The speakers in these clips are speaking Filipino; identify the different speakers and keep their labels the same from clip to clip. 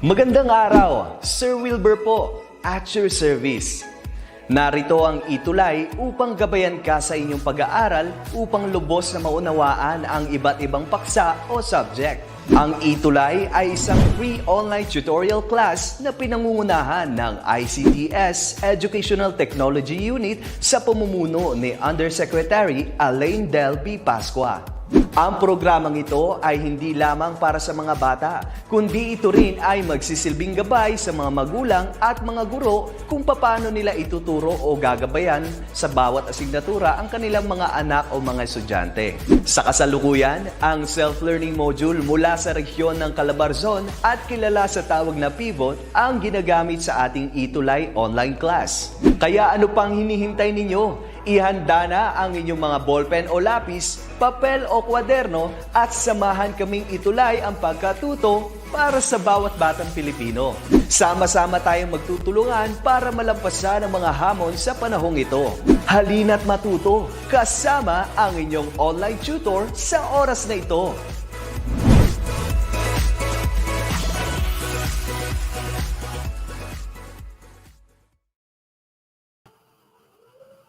Speaker 1: Magandang araw, Sir Wilbur po, at your service. Narito ang ETUlay upang gabayan ka sa inyong pag-aaral upang lubos na maunawaan ang iba't ibang paksa o subject. Ang ETUlay ay isang free online tutorial class na pinangungunahan ng DepEd Educational Technology Unit sa pamumuno ni Undersecretary Elaine Del P. Pascua. Ang programang ito ay hindi lamang para sa mga bata, kundi ito rin ay magsisilbing gabay sa mga magulang at mga guro kung paano nila ituturo o gagabayan sa bawat asignatura ang kanilang mga anak o mga estudyante. Sa kasalukuyan, ang self-learning module mula sa rehiyon ng Calabarzon at kilala sa tawag na pivot ang ginagamit sa ating ETUlay online class. Kaya ano pang hinihintay ninyo? Ihanda na ang inyong mga ballpen o lapis, papel o kwaderno at samahan kaming itulay ang pagkatuto para sa bawat batang Pilipino. Sama-sama tayong magtutulungan para malampasan ang mga hamon sa panahong ito. Halina't matuto kasama ang inyong online tutor sa oras na ito.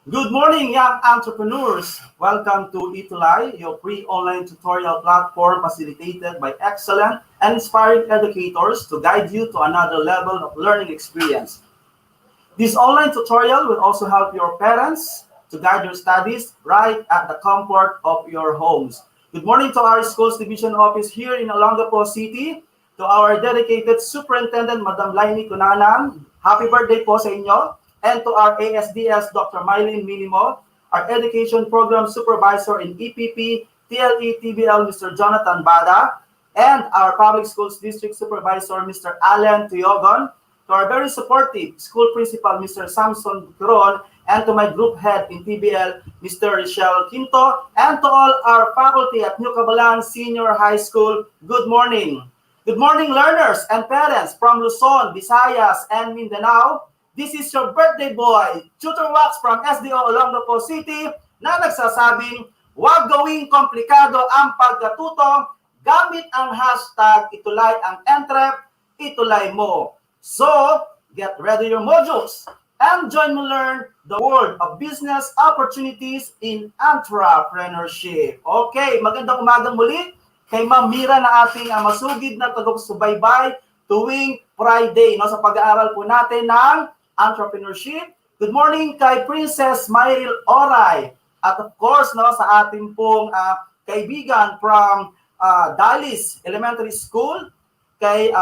Speaker 2: Good morning, young entrepreneurs! Welcome to ETUlay, your free online tutorial platform facilitated by excellent and inspiring educators to guide you to another level of learning experience. This online tutorial will also help your parents to guide your studies right at the comfort of your homes. Good morning to our Schools Division Office here in Olongapo City, to our dedicated Superintendent, Madam Lainey Cunanan. Happy birthday po sa inyo! And to our ASDS, Dr. Mylene Minimo, our Education Program Supervisor in EPP, TLE, TBL, Mr. Jonathan Bada, and our Public Schools District Supervisor, Mr. Allen Tuyogon, to our very supportive School Principal, Mr. Samson Buturon, and to my Group Head in TBL, Mr. Richelle Quinto, and to all our faculty at New Cabalan Senior High School, good morning. Good morning, learners and parents from Luzon, Visayas, and Mindanao. This is your birthday boy, Tutor Wax from SDO Olongapo City, na nagsasabing, huwag gawing komplikado ang pagkatuto, gamit ang hashtag itulay ang entrep, itulay mo. So, get ready your modules and join me learn the world of business opportunities in entrepreneurship. Okay, magandang umagang muli kay Ma'am Mira na ating masugid na tagapagsubaybay tuwing Friday no, sa pag-aaral po natin ng entrepreneurship. Good morning kay Princess Myril Oray. At of course, no, sa ating pong kaibigan from Dalis Elementary School, kay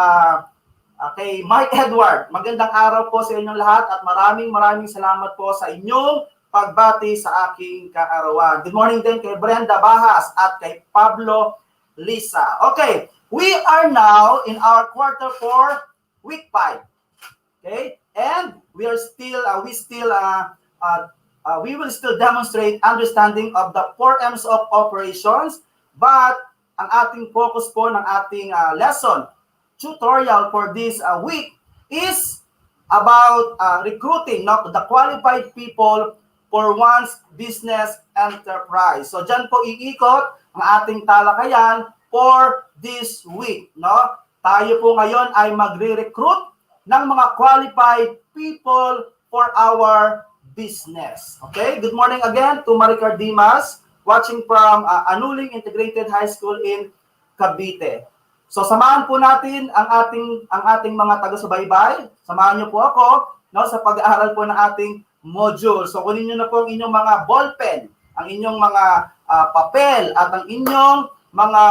Speaker 2: Mike Edward. Magandang araw po sa inyong lahat at maraming salamat po sa inyong pagbati sa aking kaarawan. Good morning din kay Brenda Bahas at kay Pablo Lisa. Okay, we are now in our quarter 4, week 5. Okay? And we will still demonstrate understanding of the 4 M's of operations, but ang ating focus po ng ating lesson tutorial for this week is about recruiting the qualified people for one's business enterprise. So dyan po iikot ang ating talakayan for this week. No? Tayo po ngayon ay magre-recruit ng mga qualified people for our business. Okay? Good morning again to Maricar Dimas, watching from Anuling Integrated High School in Cavite. So samahan po natin ang ating mga taga-subaybay. Samahan niyo po ako no, sa pag-aaral po ng ating module. So kunin niyo na po ang inyong mga ballpen, ang inyong mga papel at ang inyong mga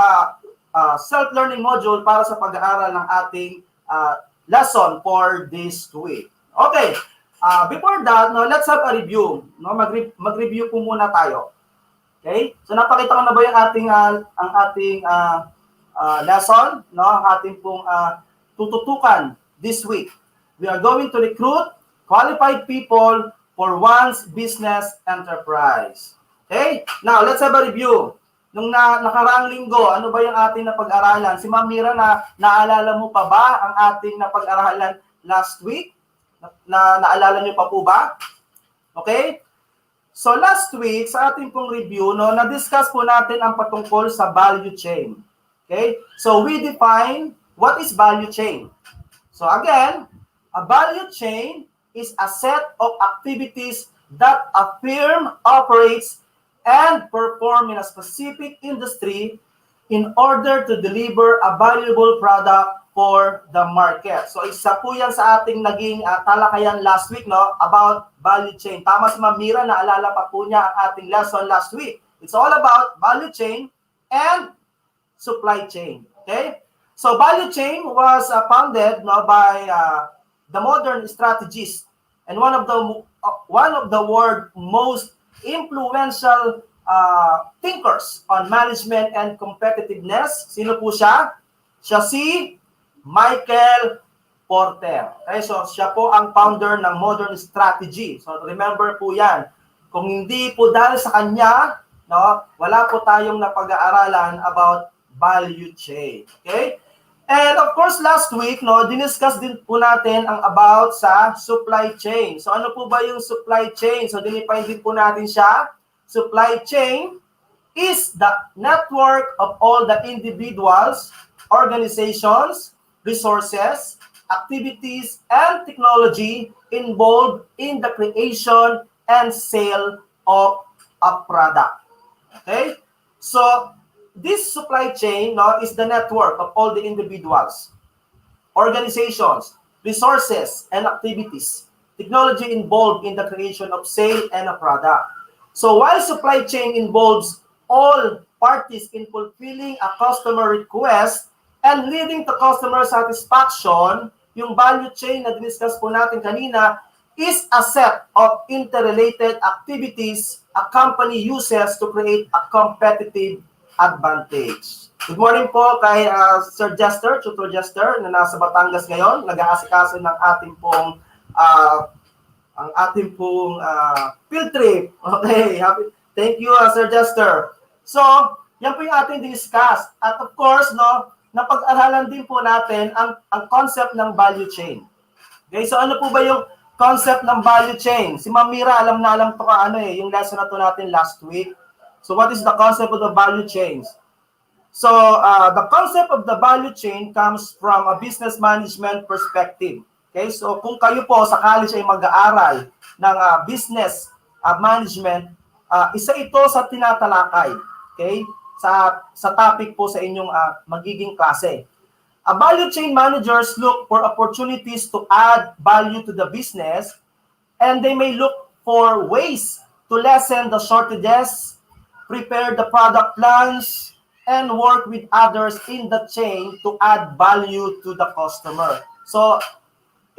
Speaker 2: self-learning module para sa pag-aaral ng ating lesson for this week. Okay, before that, no, let's have a review. No, mag-review po muna tayo. Okay? So napakita ko na ba yung ating lesson, no? Ang ating pong tututukan this week. We are going to recruit qualified people for one's business enterprise. Okay? Now, let's have a review. Nung nakaraang linggo, ano ba yung ating napag-aralan? Si Ma'am Mira, naalala mo pa ba ang ating napag-aralan last week? Naalala niyo pa po ba? Okay? So last week, sa ating pong review, no, na-discuss po natin ang patungkol sa value chain. Okay? So we define what is value chain. So again, a value chain is a set of activities that a firm operates and perform in a specific industry in order to deliver a valuable product for the market. So isa po yan sa ating naging talakayan last week, no, about value chain. Tama si Ma'am Mira, naalala pa po niya ang ating lesson last week. It's all about value chain and supply chain. Okay? So value chain was founded, no, by the modern strategists, and one of the world's most influential thinkers on management and competitiveness. Sino po siya? Siya si Michael Porter. Okay, so siya po ang founder ng modern strategy. So remember po yan. Kung hindi po dahil sa kanya, no, wala po tayong napag-aaralan about value chain. Okay? And of course, last week, no, diniscuss din po natin ang about sa supply chain. So ano po ba yung supply chain? So dinifine din po natin siya. Supply chain is the network of all the individuals, organizations, resources, activities, and technology involved in the creation and sale of a product. Okay? So this supply chain, no, is the network of all the individuals, organizations, resources, and activities, technology involved in the creation of sale and a product. So while supply chain involves all parties in fulfilling a customer request and leading to customer satisfaction, yung value chain na discuss po natin kanina is a set of interrelated activities a company uses to create a competitive advantage. Good morning po kay Sir Jester, Tutor Jester, na nasa Batangas ngayon, nag-aasikaso ng ating pong field trip. Okay, thank you, Sir Jester. So, yan po yung ating discuss. At of course, no, napag-aralan din po natin ang concept ng value chain. Okay, so ano po ba yung concept ng value chain? Si Ma'am Mira, alam to yung lesson na to natin last week. So what is the concept of the value chains? So the concept of the value chain comes from a business management perspective. Okay, so kung kayo po sa college ay mag-aaral ng business management, isa ito sa tinatalakay. Okay, sa topic po sa inyong magiging klase. Value chain managers look for opportunities to add value to the business, and they may look for ways to lessen the shortages, prepare the product plans, and work with others in the chain to add value to the customer. So,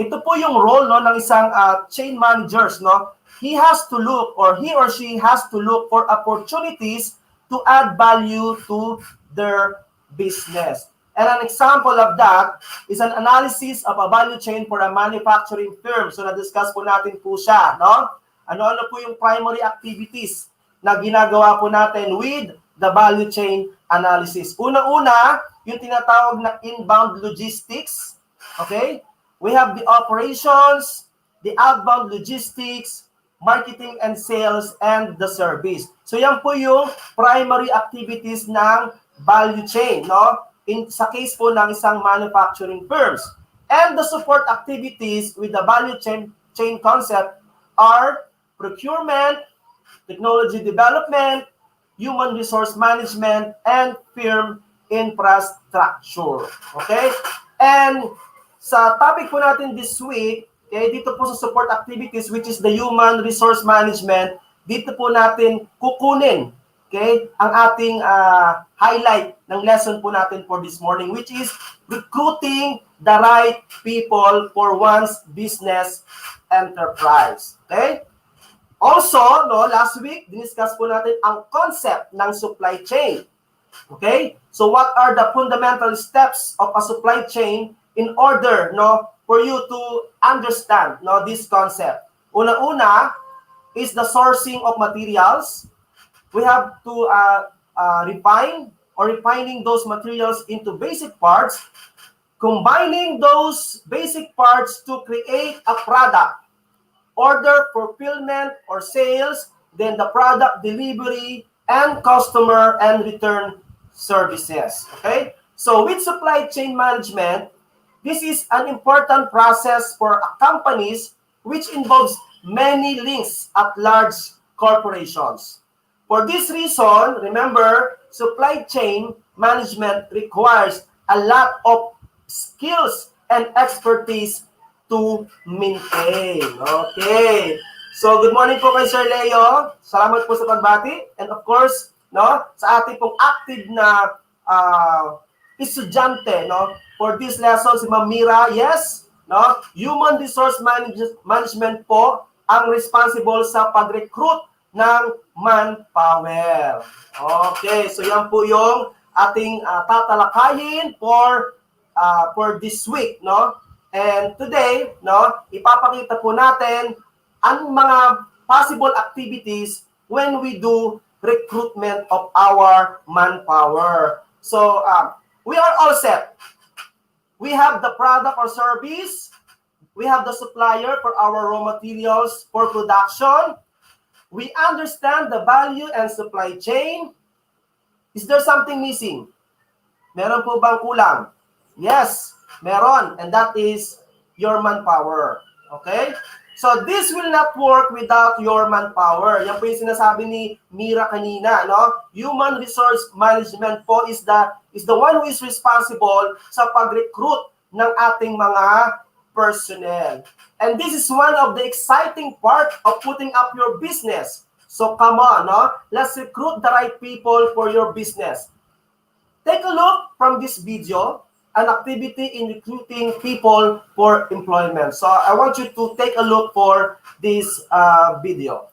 Speaker 2: ito po yung role, no, ng isang chain managers, no. He has to look, or he or she has to look for opportunities to add value to their business. And an example of that is an analysis of a value chain for a manufacturing firm. So, na-discuss po natin po siya, no? Ano-ano po yung primary activities na ginagawa po natin with the value chain analysis. Una-una, yung tinatawag na inbound logistics. Okay? We have the operations, the outbound logistics, marketing and sales, and the service. So yan po yung primary activities ng value chain, no? Sa case po ng isang manufacturing firms. And the support activities with the value chain concept are procurement, technology development, human resource management, and firm infrastructure. Okay? And sa topic po natin this week, okay, dito po sa support activities, which is the human resource management, dito po natin kukunin, okay, ang ating highlight ng lesson po natin for this morning, which is recruiting the right people for one's business enterprise. Okay? Also, no, last week, diniscuss po natin ang concept ng supply chain. Okay? So what are the fundamental steps of a supply chain in order, no, for you to understand, no, this concept? Una-una is the sourcing of materials. We have to refining those materials into basic parts, combining those basic parts to create a product. Order fulfillment or sales, then the product delivery, and customer and return services. Okay? So with supply chain management, This is an important process for companies which involves many links at large corporations. For this reason, remember, supply chain management requires a lot of skills and expertise to maintain. Okay. So, good morning po kay Sir Leo. Salamat po sa pagbati. And of course, no, sa ating pong active na estudyante, no, for this lesson, si Ma'am Mira, yes, no, human resource management po ang responsible sa pag-recruit ng manpower. Okay, so yan po yung ating tatalakayin for this week, no? And today, no, ipapakita po natin ang mga possible activities when we do recruitment of our manpower. So, we are all set. We have the product or service. We have the supplier for our raw materials for production. We understand the value and supply chain. Is there something missing? Meron po bang kulang? Yes, meron. And that is your manpower. Okay? So this will not work without your manpower. Yan po yung sinasabi ni Mira kanina, no? Human resource management po is the one who is responsible sa pag-recruit ng ating mga personnel. And this is one of the exciting part of putting up your business. So come on, no? Let's recruit the right people for your business. Take a look from this video, an activity in recruiting people for employment. So I want you to take a look for this video.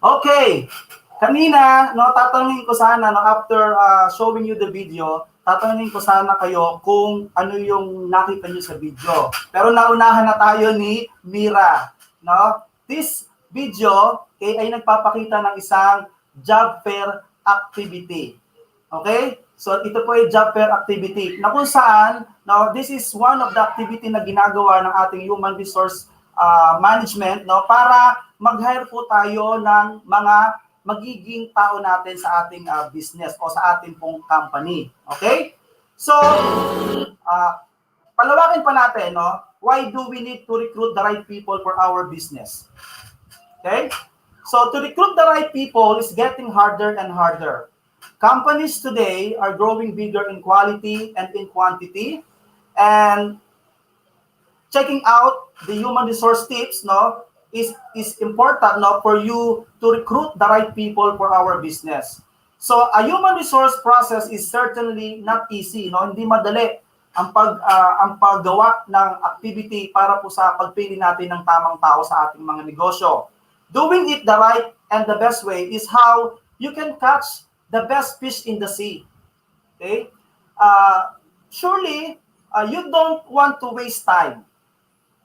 Speaker 2: Okay, kanina, no, tatanungin ko sana, no, after showing you the video, tatanungin ko sana kayo kung ano yung nakita nyo sa video. Pero naunahan na tayo ni Mira. No? This video ay nagpapakita ng isang job fair activity. Okay? So ito po ay job fair activity na kung saan, no, this is one of the activity na ginagawa ng ating human resource management, no, para mag-hire po tayo ng mga magiging tao natin sa ating business o sa ating pong company. Okay? So, palawakin pa natin, no? Why do we need to recruit the right people for our business? Okay? So, to recruit the right people is getting harder and harder. Companies today are growing bigger in quality and in quantity. And checking out the human resource tips, no, is important, no, for you to recruit the right people for our business. So a human resource process is certainly not easy, no, hindi madali ang paggawa ng activity para po sa pagpili natin ng tamang tao sa ating mga negosyo. Doing it the right and the best way is how you can catch the best fish in the sea. Okay? Surely, you don't want to waste time,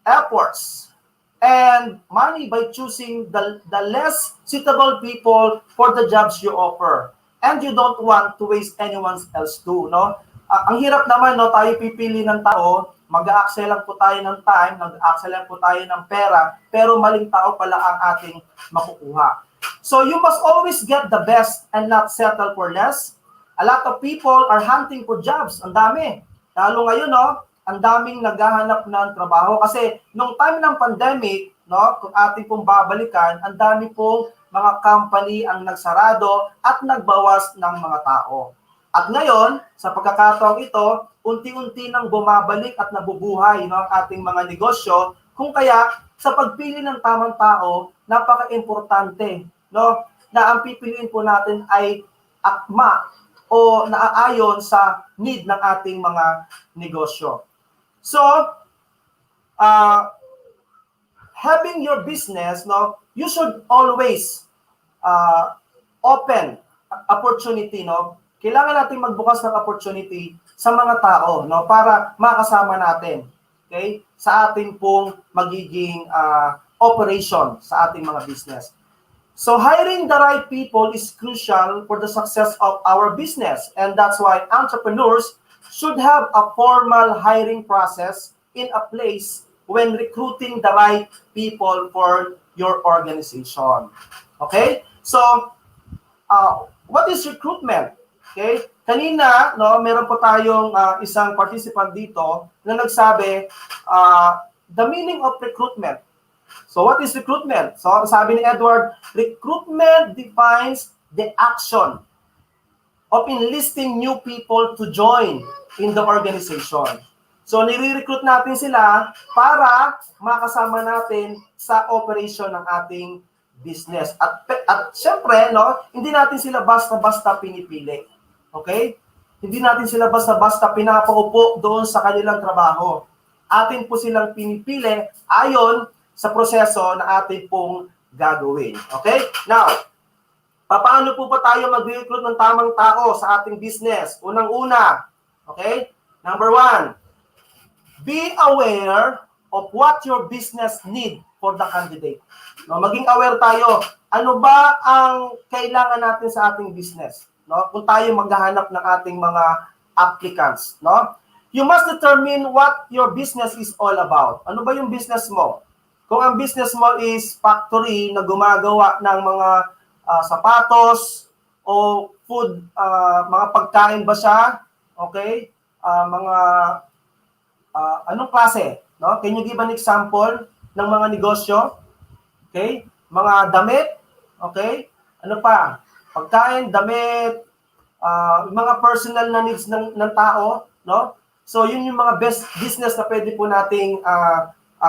Speaker 2: efforts, and money by choosing the less suitable people for the jobs you offer. And you don't want to waste anyone else too, no? Ang hirap naman, no, tayo pipili ng tao, mag-a-accel lang po tayo ng time, mag-a-accel lang po tayo ng pera, pero maling tao pala ang ating makukuha. So you must always get the best and not settle for less. A lot of people are hunting for jobs. Ang dami. Lalo ngayon, no, ang daming naghahanap ng trabaho. Kasi nung time ng pandemic, no, kung ating pong babalikan, ang dami pong mga company ang nagsarado at nagbawas ng mga tao. At ngayon, sa pagkakataong ito, unti-unti nang bumabalik at nabubuhay, no, ang ating mga negosyo. Kung kaya, sa pagpili ng tamang tao, napaka-importante, no, na ang pipiliin po natin ay akma o naaayon sa need ng ating mga negosyo. So, having your business, no, you should always open opportunity, no. Kailangan natin magbukas ng opportunity sa mga tao, no, para makasama natin, okay, sa ating pong magiging operation sa ating mga business. So hiring the right people is crucial for the success of our business, and that's why entrepreneurs should have a formal hiring process in a place when recruiting the right people for your organization. Okay? So, what is recruitment? Okay? Kanina, no, meron po tayong isang participant dito na nagsabi, the meaning of recruitment. So what is recruitment? So sabi ni Edward, recruitment defines the action of enlisting new people to join in the organization. So nire-recruit natin sila para makasama natin sa operation ng ating business. At syempre, no, hindi natin sila basta-basta pinipili. Okay? Hindi natin sila basta-basta pinapaupo doon sa kanilang trabaho. Atin po silang pinipili ayon sa proseso na atin pong gagawin. Okay? Now, paano po ba tayo mag-recruit ng tamang tao sa ating business? Unang-una, okay? Number 1, be aware of what your business need for the candidate. No, maging aware tayo, ano ba ang kailangan natin sa ating business? No, kung tayo maghahanap ng ating mga applicants, no? You must determine what your business is all about. Ano ba yung business mo? Kung ang business mo is factory na gumagawa ng mga sapatos o food, mga pagkain ba siya? Okay? Anong klase? No? Can you give an example ng mga negosyo? Okay? Mga damit? Okay? Ano pa? Pagkain, damit, mga personal na needs ng tao, no? So yun yung mga best business na pwede po nating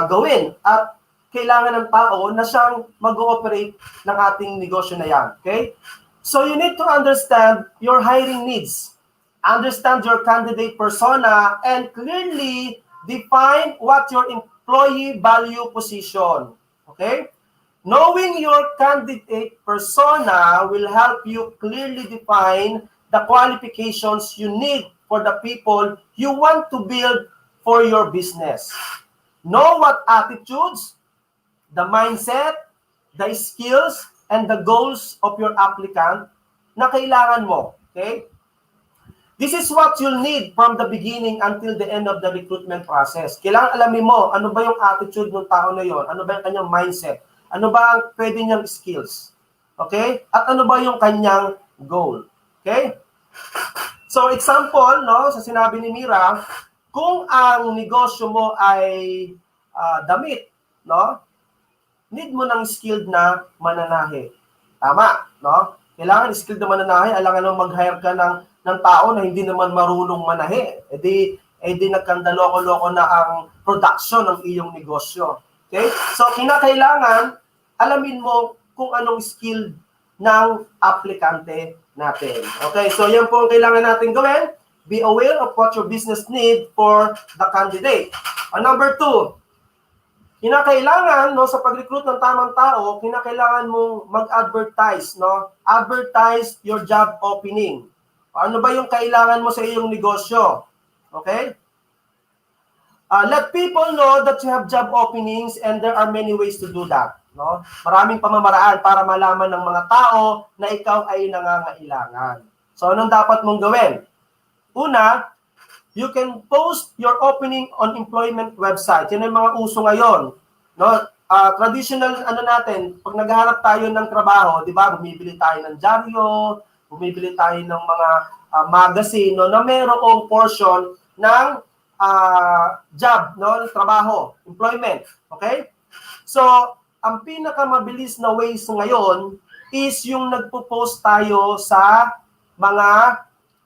Speaker 2: gawin at kailangan ng tao na siyang mag-ooperate ng ating negosyo na yan, okay? So you need to understand your hiring needs, understand your candidate persona, and clearly define what your employee value position, okay? Knowing your candidate persona will help you clearly define the qualifications you need for the people you want to build for your business. Know what attitudes, the mindset, the skills, and the goals of your applicant na kailangan mo. Okay? This is what you'll need from the beginning until the end of the recruitment process. Kailangan alamin mo, ano ba yung attitude ng tao na yon? Ano ba yung kanyang mindset? Ano ba ang pwede niyang skills? Okay? At ano ba yung kanyang goal? Okay? So, example, no, sa sinabi ni Mira, kung ang negosyo mo ay damit, no, need mo ng skilled na mananahe. Tama, no? Kailangan skilled na mananahe, alangan naman mag-hire ka ng tao na hindi naman marunong manahe. E di,
Speaker 3: di nagkandaloko-loko na ang production ng iyong negosyo. Okay? So, kinakailangan, alamin mo kung anong skill ng aplikante natin. Okay? So, yan po ang kailangan natin gawin. Be aware of what your business need for the candidate. Number 2, kinakailangan, no, sa pag-recruit ng tamang tao, kinakailangan mong mag-advertise, no? Advertise your job opening. Ano ba yung kailangan mo sa iyong negosyo? Okay? Let people know that you have job openings and there are many ways to do that, no? Maraming pamamaraan para malaman ng mga tao na ikaw ay nangangailangan. So, anong dapat mong gawin? Una, you can post your opening on employment website. Yan ang mga uso ngayon. No? Traditional, natin, pag naghahanap tayo ng trabaho, di ba, bumibili tayo ng dyaryo, bumibili tayo ng mga magazine, no, na mayroong portion ng job, no, trabaho, employment. Okay? So, ang pinakamabilis na ways ngayon is yung nagpo-post tayo sa mga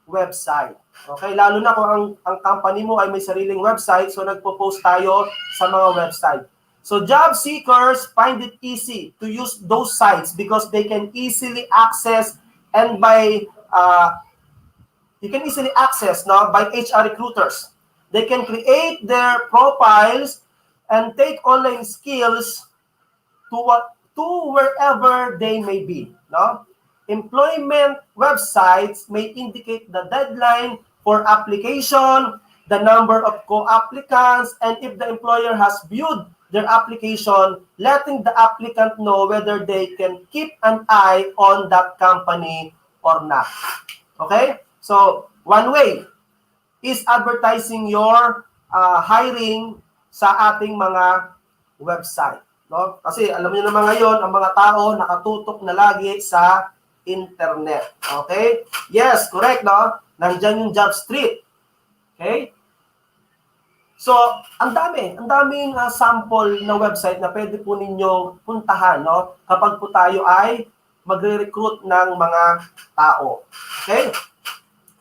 Speaker 3: website. Okay, lalo na kung ang company mo ay may sariling website, so nagpo-post tayo sa mga website. So job seekers find it easy to use those sites because they can easily access and you can easily access, no, by HR recruiters. They can create their profiles and take online skills to wherever they may be, no? Employment websites may indicate the deadline for application, the number of co-applicants, and if the employer has viewed their application, letting the applicant know whether they can keep an eye on that company or not. Okay? So, one way is advertising your hiring sa ating mga website. No? Kasi alam niyo naman ngayon, ang mga tao nakatutok na lagi sa internet. Okay? Yes, correct, no? Nandyan yung job street. Okay? So, ang daming sample na website na pwede po ninyong puntahan, no? Kapag po tayo ay magre-recruit ng mga tao. Okay?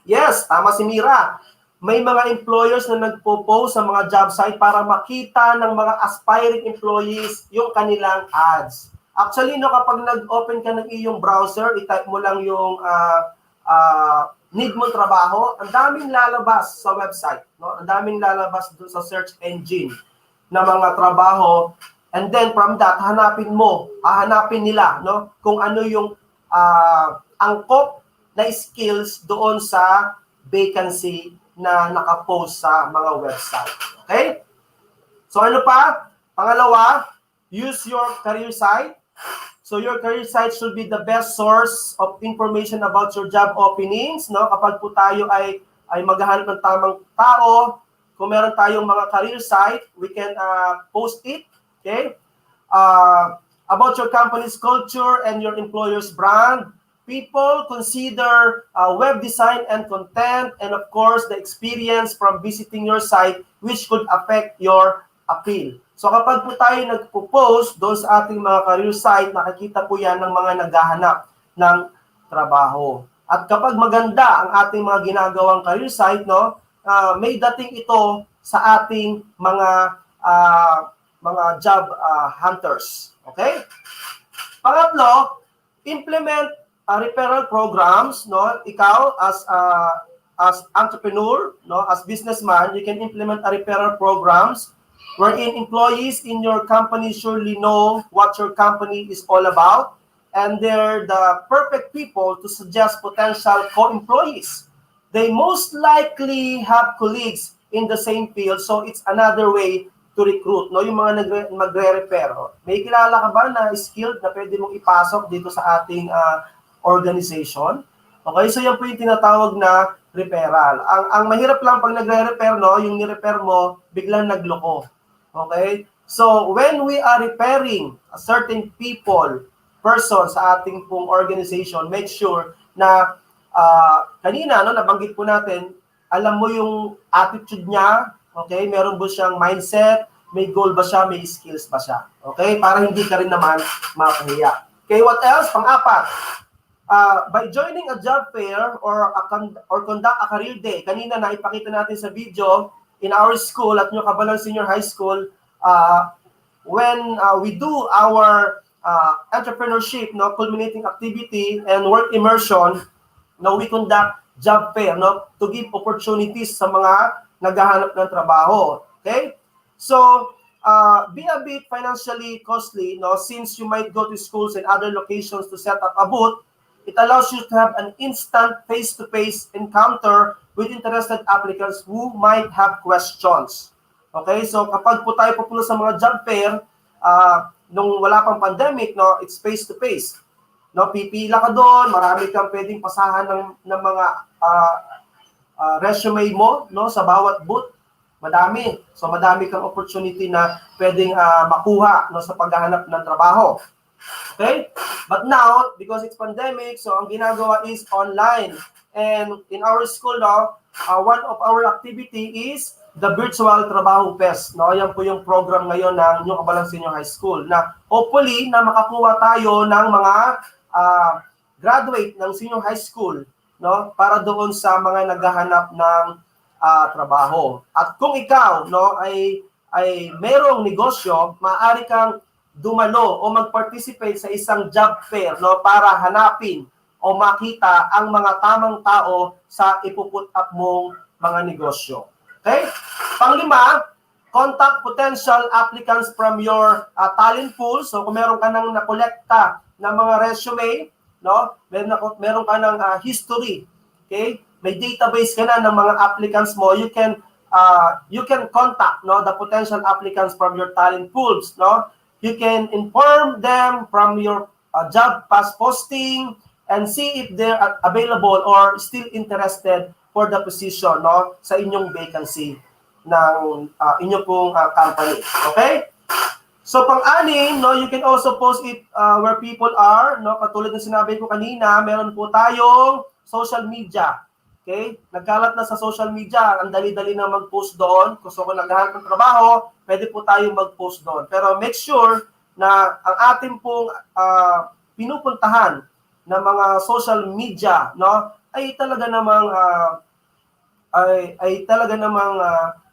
Speaker 3: Yes, tama si Mira. May mga employers na nagpo-post sa mga job site para makita ng mga aspiring employees yung kanilang ads. Actually, no, kapag nag-open ka ng iyong browser, i-type mo lang yung need mo trabaho, ang daming lalabas sa website, no? Ang daming lalabas doon sa search engine na mga trabaho, and then from that hahanapin nila, no, kung ano yung angkop na skills doon sa vacancy na nakapost sa mga website. Okay? So ano pa? Pangalawa, use your career site. So your career site should be the best source of information about your job openings, no? Kapag po tayo ay maghahanap ng tamang tao, kung meron tayong mga career site, we can post it, okay? About your company's culture and your employer's brand. People consider web design and content, and of course, the experience from visiting your site, which could affect your appeal. So kapag po tayo nagpo-post doon sa ating mga career site, nakikita po yan ng mga naghahanap ng trabaho. At kapag maganda ang ating mga ginagawang career site, no, may dating ito sa ating mga job hunters. Okay? Pangatlo, implement referral programs, no? Ikaw as entrepreneur, no, as businessman, you can implement a referral programs wherein employees in your company surely know what your company is all about, and they're the perfect people to suggest potential co-employees. They most likely have colleagues in the same field, so it's another way to recruit, no? Yung mga magre-refer. May kilala ka ba na skilled na pwede mong ipasok dito sa ating organization? Okay, so yan po yung tinatawag na referral. Ang mahirap lang pag nagre-refer, no, yung ni-refer mo, biglang nagloko. Okay? So, when we are referring a certain person sa ating pong organization, make sure na kanina, no, nabanggit po natin, alam mo yung attitude niya, okay? Meron ba siyang mindset, may goal ba siya, may skills ba siya. Okay? Para hindi ka rin naman mapahiya. Okay, what else? Pang-apat, by joining a job fair or conduct a career day, kanina na ipakita natin sa video, in our school at New Cabalan Senior High School, when we do our entrepreneurship, no, culminating activity and work immersion, no, we conduct job fair, no, to give opportunities sa mga naghahanap ng trabaho. Okay? So, be a bit financially costly, no, since you might go to schools and other locations to set up a booth. It allows you to have an instant face-to-face encounter with interested applicants who might have questions. Okay, so kapag po tayo pupunta sa mga job fair, nung wala pang pandemic, no, it's face-to-face. No, pipila ka doon, marami kang pwedeng pasahan ng mga resume mo, no, sa bawat booth. Madami. So madami kang opportunity na pwedeng makuha, no, sa paghahanap ng trabaho. Okay? But now, because it's pandemic, so ang ginagawa is online. And in our school, no, one of our activity is the Virtual Trabaho Fest. No? Yan po yung program ngayon ng New Cabalan Senior High School. Na hopefully, na makakuha tayo ng mga graduate ng senior high school, no, para doon sa mga naghahanap ng trabaho. At kung ikaw, no, ay merong negosyo, maaari kang dumalo o mag-participate sa isang job fair, no, para hanapin o makita ang mga tamang tao sa ipuput up mong mga negosyo. Okay? Panglima, contact potential applicants from your talent pool. So kung meron ka nang nakolekta ng mga resume, no, meron ka ng history, okay? May database ka na ng mga applicants mo, you can contact, no, the potential applicants from your talent pools, no? You can inform them from your job past posting and see if they're available or still interested for the position, no, sa inyong vacancy ng inyong pong company. Okay? So pang-anim, no, you can also post it where people are, no, katulad ng sinabi ko kanina, meron po tayong social media. Okay? Nagkalat na sa social media, ang dali-dali na mag-post doon. Kung naghahanap ng trabaho, pwede po tayong mag-post doon. Pero make sure na ang ating pong pinupuntahan ng mga social media, no, ay talaga namang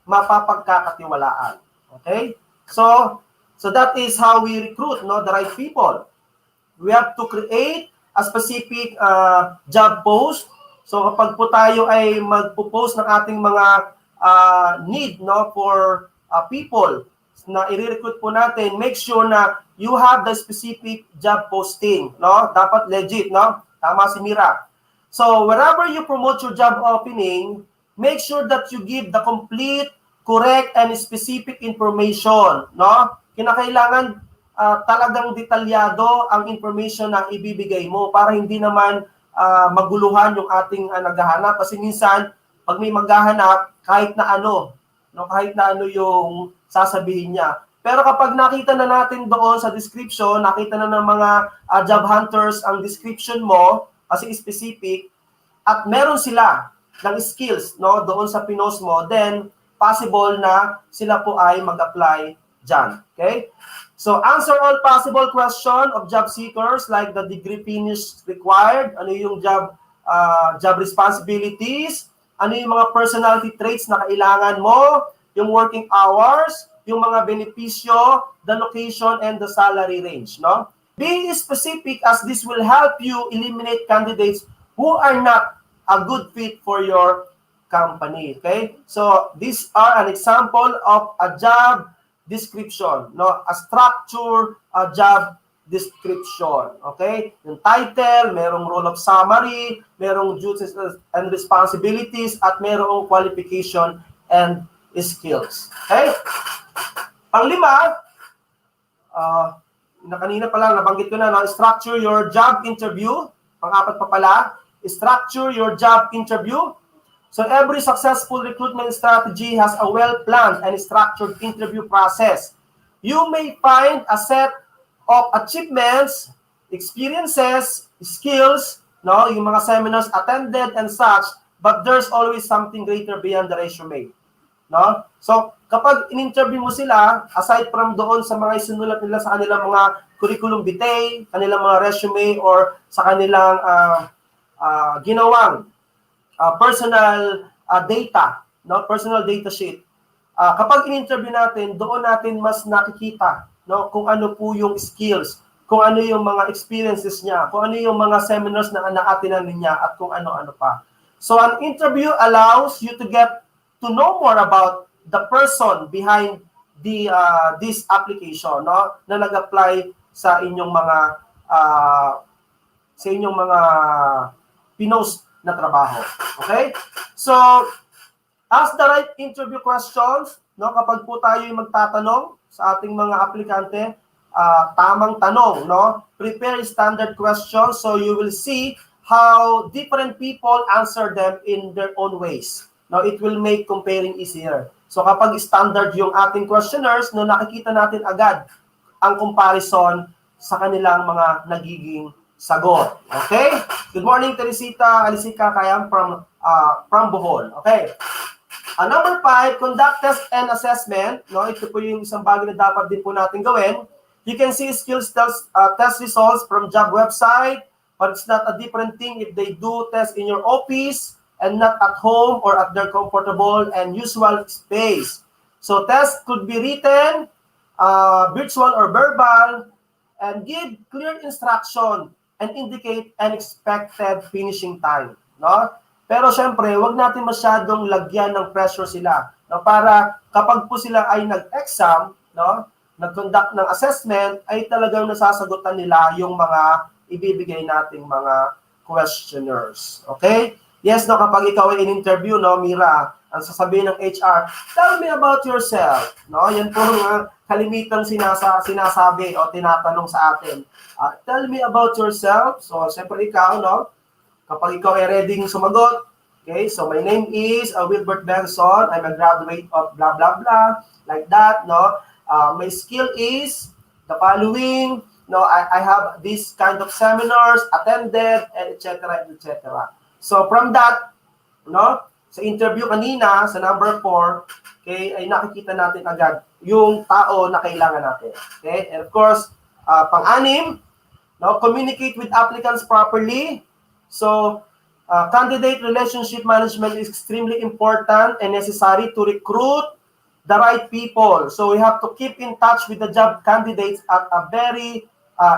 Speaker 3: mapapagkakatiwalaan. Okay? So that is how we recruit, no, the right people. We have to create a specific job post. So kapag po tayo ay magpo-post ng ating mga need, no, for people na i-recruit po natin, make sure na you have the specific job posting, no? Dapat legit, no? Tama si Mira. So wherever you promote your job opening, make sure that you give the complete, correct, and specific information, no? Kinakailangan talagang detalyado ang information na ibibigay mo para hindi naman maguluhan yung ating naghahanap. Kasi minsan, pag may maghahanap, kahit na ano, no, kahit na ano yung sasabihin niya. Pero kapag nakita na natin doon sa description, nakita na ng mga job hunters ang description mo, kasi specific, at meron sila ng skills, no, doon sa pinost mo, then possible na sila po ay mag-apply dyan. Okay? So, answer all possible questions of job seekers like the degree finish required, ano yung job responsibilities, ano yung mga personality traits na kailangan mo, yung working hours, yung mga benepisyo, the location, and the salary range. No? Be specific as this will help you eliminate candidates who are not a good fit for your company. Okay? So, these are an example of a job description, no, a structure, a job description. Okay? Yung title, merong role of summary, merong duties and responsibilities, at merong qualification and skills. Okay? Panglima, kanina pa lang, nabanggit ko na, no, structure your job interview. Pang-apat pa pala, structure your job interview. So every successful recruitment strategy has a well-planned and structured interview process. You may find a set of achievements, experiences, skills, no, yung mga seminars attended and such, but there's always something greater beyond the resume. No? So kapag in-interview mo sila, aside from doon sa mga isinulat nila sa kanilang mga curriculum vitae, kanilang mga resume, or sa kanilang ginawang personal data, no, personal data sheet, kapag in-interview natin, doon natin mas nakikita, no, kung ano po yung skills, kung ano yung mga experiences niya, kung ano yung mga seminars na na-attendan niya, at kung ano-ano pa. So an interview allows you to get to know more about the person behind this application, no, na nag-apply sa inyong mga pinost na trabaho. Okay? So, ask the right interview questions, no? Kapag po tayo yung magtatanong sa ating mga aplikante, tamang tanong, no? Prepare standard questions so you will see how different people answer them in their own ways. No, it will make comparing easier. So kapag standard yung ating questionnaires, no, nakikita natin agad ang comparison sa kanilang mga nagiging sagot. Okay? Good morning, Teresita Alisica Kayam from Bohol. Okay. Number 5, conduct test and assessment. No, ito po yung isang bagay na dapat din po natin gawin. You can see skills test results from job website, but it's not a different thing if they do test in your office and not at home or at their comfortable and usual space. So test could be written, virtual or verbal, and give clear instruction and indicate an expected finishing time. No? Pero syempre, wag natin masyadong lagyan ng pressure sila. No? Para kapag po sila ay nag-exam, no? Nag-conduct ng assessment, ay talagang nasasagutan nila yung mga ibibigay nating mga questionnaires. Okay? Yes, no, kapag ikaw ay in-interview, no, Mira, ang sasabihin ng HR, tell me about yourself. No? Yan po kalimitang sinasabi o tinatanong sa atin. Tell me about yourself. So, siyempre ikaw, no? Kapag ikaw ay ready sumagot, okay? So, my name is Wilbert Benson. I'm a graduate of blah, blah, blah. Like that, no? My skill is the following. No, I have this kind of seminars, attended, and etc., etc. So, from that, no? Sa interview kanina, sa number 4, okay, ay nakikita natin agad yung tao na kailangan natin. Okay? And of course, pang-anim, no, communicate with applicants properly. So, candidate relationship management is extremely important and necessary to recruit the right people. So, we have to keep in touch with the job candidates at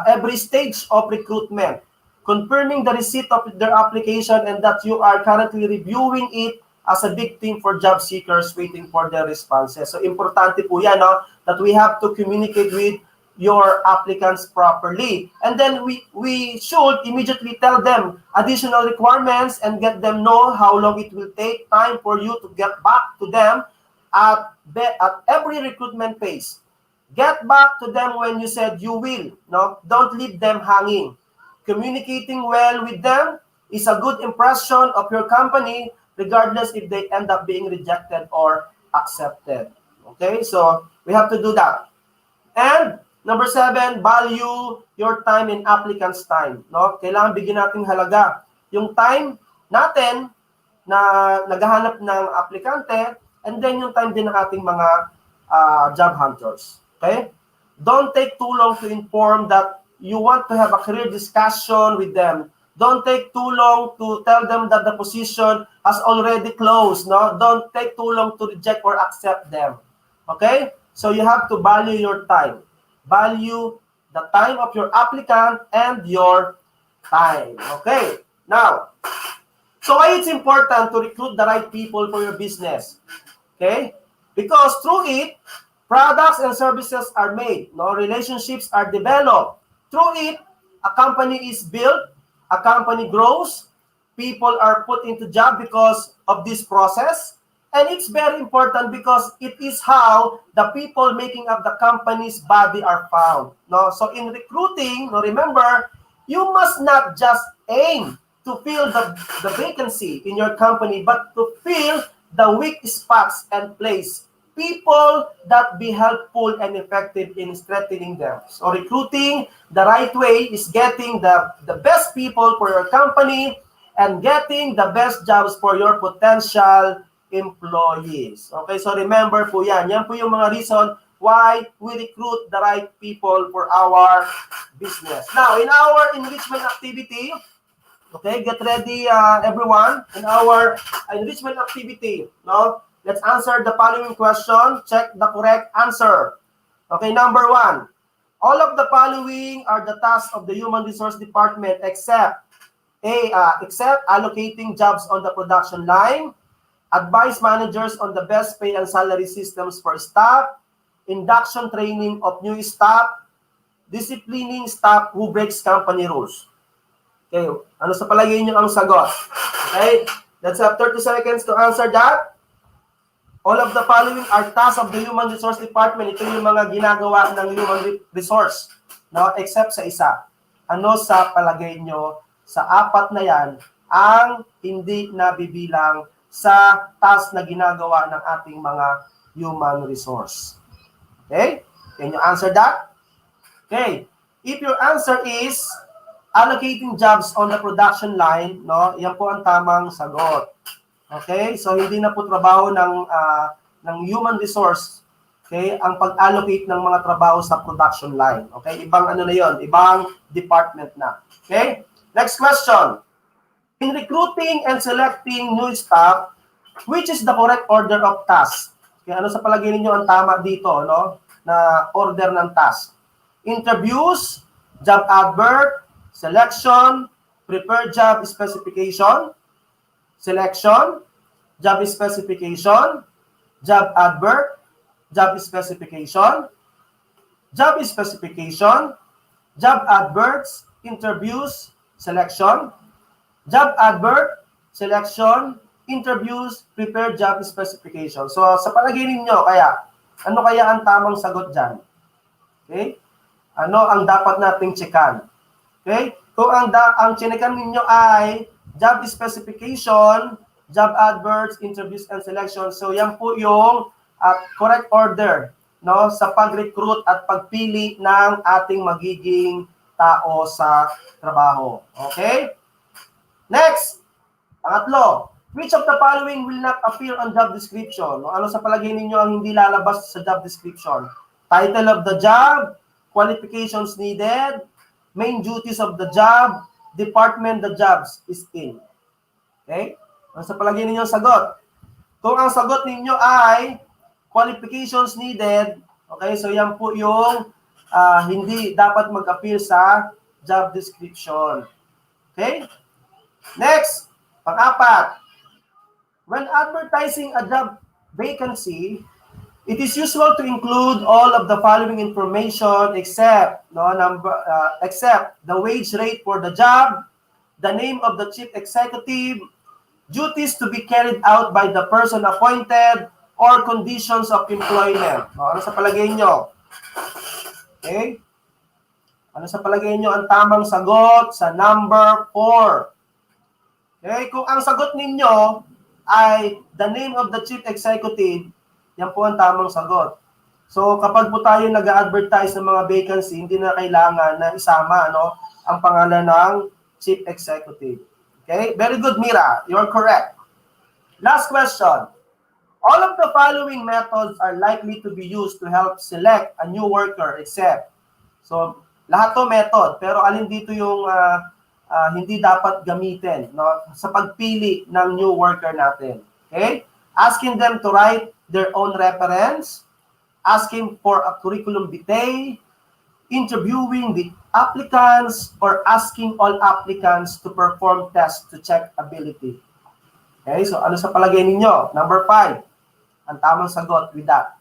Speaker 3: every stage of recruitment, confirming the receipt of their application and that you are currently reviewing it as a big thing for job seekers waiting for their responses. So, importante po yan, no, that we have to communicate with your applicants properly. And then we should immediately tell them additional requirements and get them know how long it will take time for you to get back to them at every recruitment phase. Get back to them when you said you will. No? Don't leave them hanging. Communicating well with them is a good impression of your company regardless if they end up being rejected or accepted. Okay? So, we have to do that. And number 7, value your time and applicants' time. No? Kailangan bigyan natin halaga yung time natin na naghahanap ng aplikante and then yung time din ng ating mga job hunters. Okay? Don't take too long to inform that you want to have a career discussion with them. Don't take too long to tell them that the position has already closed. No? Don't take too long to reject or accept them. Okay? So you have to value your time. Value the time of your applicant and your time. Okay? Now, so why it's important to recruit the right people for your business? Okay? Because through it, products and services are made. No? Relationships are developed. Through it, a company is built, a company grows, people are put into job because of this process. And it's very important because it is how the people making up the company's body are found. No? So in recruiting, no, remember, you must not just aim to fill the vacancy in your company, but to fill the weak spots and place people that be helpful and effective in strengthening them. So recruiting the right way is getting the best people for your company and getting the best jobs for your potential employees. Okay, so remember po yan. Yan po yung mga reason why we recruit the right people for our business. Now, in our enrichment activity, okay, get ready everyone. In our enrichment activity, no, Let's answer the following question. Check the correct answer. Okay, number 1. All of the following are the tasks of the Human Resource Department except except allocating jobs on the production line, advise managers on the best pay and salary systems for staff, induction training of new staff, disciplining staff who breaks company rules. Okay, ano sa palagay niyo ang sagot? Okay, let's have 30 seconds to answer that. All of the following are tasks of the Human Resource Department. Ito yung mga ginagawa ng Human Resource, no? Except sa isa. Ano sa palagay nyo sa 4 na yan ang hindi nabibilang sa task na ginagawa ng ating mga human resource? Okay? Can you answer that? Okay. If your answer is allocating jobs on the production line, no? Yan po ang tamang sagot. Okay? So hindi na po trabaho ng human resource, okay, ang pag-allocate ng mga trabaho sa production line. Okay? Ibang ano na 'yon, ibang department na. Okay? Next question. In recruiting and selecting new staff, which is the correct order of tasks? Okay, ano sa palagay niyo ang tama dito, no? Na order ng task. Interviews, job advert, selection, prepare job specification, selection, job specification, job advert, job specification, job specification, job adverts, interviews, selection, job advert, selection, interviews, prepare job specification. So, sa palagay ninyo, ano kaya ang tamang sagot dyan? Okay? Ano ang dapat nating checkan? Okay? Kung ang checkan ninyo ay job specification, job adverts, interviews, and selection. So, yan po yung correct order, no, sa pag-recruit at pagpili ng ating magiging tao sa trabaho. Okay? Next, pangatlo, which of the following will not appear on job description? No, ano sa palagay ninyo ang hindi lalabas sa job description? Title of the job, qualifications needed, main duties of the job, department the jobs is in. Okay? Ano sa palagay ninyo ang sagot? Kung ang sagot ninyo ay qualifications needed, okay, so yan po yung hindi dapat mag-appear sa job description. Okay? Next, pang-4. When advertising a job vacancy, it is usual to include all of the following information except the wage rate for the job, the name of the chief executive, duties to be carried out by the person appointed, or conditions of employment. Ano sa palagay nyo? Okay? Ano sa palagay nyo ang tamang sagot sa number 4? Okay? Kung ang sagot ninyo ay the name of the chief executive, yan po ang tamang sagot. So, kapag po tayo nag-advertise ng mga vacancy, hindi na kailangan na isama ang pangalan ng chief executive. Okay? Very good, Mira. You're correct. Last question. All of the following methods are likely to be used to help select a new worker except. So, lahat to method, pero alin dito yung hindi dapat gamitin, no, sa pagpili ng new worker natin. Okay? Asking them to write their own reference, asking for a curriculum vitae, interviewing the applicants, or asking all applicants to perform tests to check ability. Okay? So, ano sa palagay ninyo? Number 5. Ang tamang sagot with that.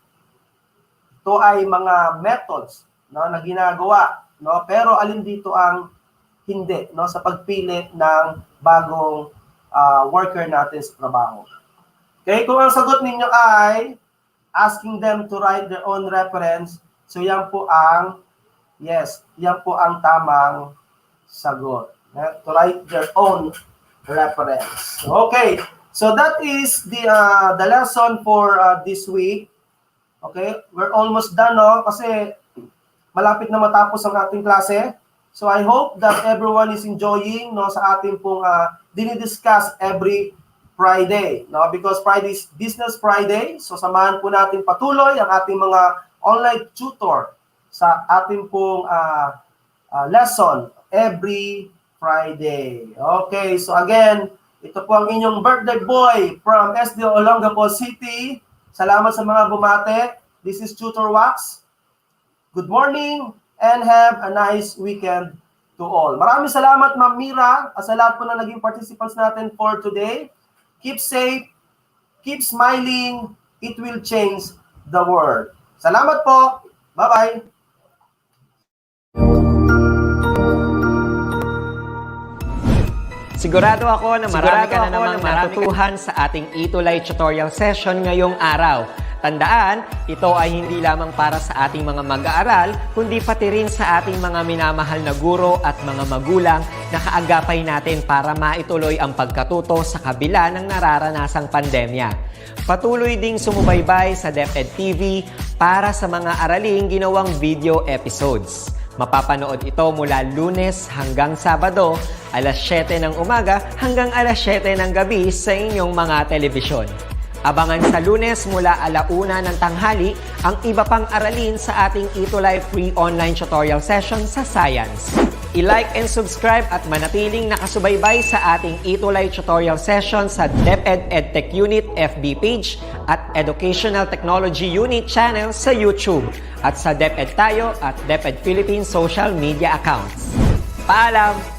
Speaker 3: Ito ay mga methods, no, na ginagawa, no, pero alin dito ang hindi, no, sa pagpili ng bagong worker natin sa trabaho. Okay, kung ang sagot ninyo ay asking them to write their own reference, so yan po ang yan po ang tamang sagot. To write their own reference. Okay. So that is the lesson for this week. Okay? We're almost done, no? Kasi malapit na matapos ang ating klase. So I hope that everyone is enjoying, no, sa ating pong dinidiscuss every Friday, no? Because Friday is Business Friday. So samahan po natin patuloy ang ating mga online tutor sa ating pong lesson every Friday. Okay, so again, Ito po ang inyong birthday boy from SDO Olongapo City. Salamat sa mga bumate. This is Tutor Wax. Good morning and have a nice weekend to all. Maraming salamat, Ma'am Mira, at sa lahat po na naging participants natin for today. Keep safe, keep smiling, it will change the world. Salamat po. Bye-bye.
Speaker 4: Sigurado ako na marami ka na namang natutuhan sa ating ETUlay tutorial session ngayong araw. Tandaan, ito ay hindi lamang para sa ating mga mag-aaral, kundi pati rin sa ating mga minamahal na guro at mga magulang na kaagapay natin para maituloy ang pagkatuto sa kabila ng nararanasang pandemya. Patuloy ding sumubaybay sa DepEd TV para sa mga araling ginawang video episodes. Mapapanood ito mula Lunes hanggang Sabado, alas 7 ng umaga hanggang alas 7 ng gabi sa inyong mga telebisyon. Abangan sa Lunes mula 1:00 ng tanghali ang iba pang aralin sa ating ETUlay free online tutorial session sa Science. I-like and subscribe at manatiling nakasubaybay sa ating ETUlay tutorial session sa DepEd Edtech Unit FB page at Educational Technology Unit channel sa YouTube at sa DepEd Tayo at DepEd Philippines social media accounts. Paalam!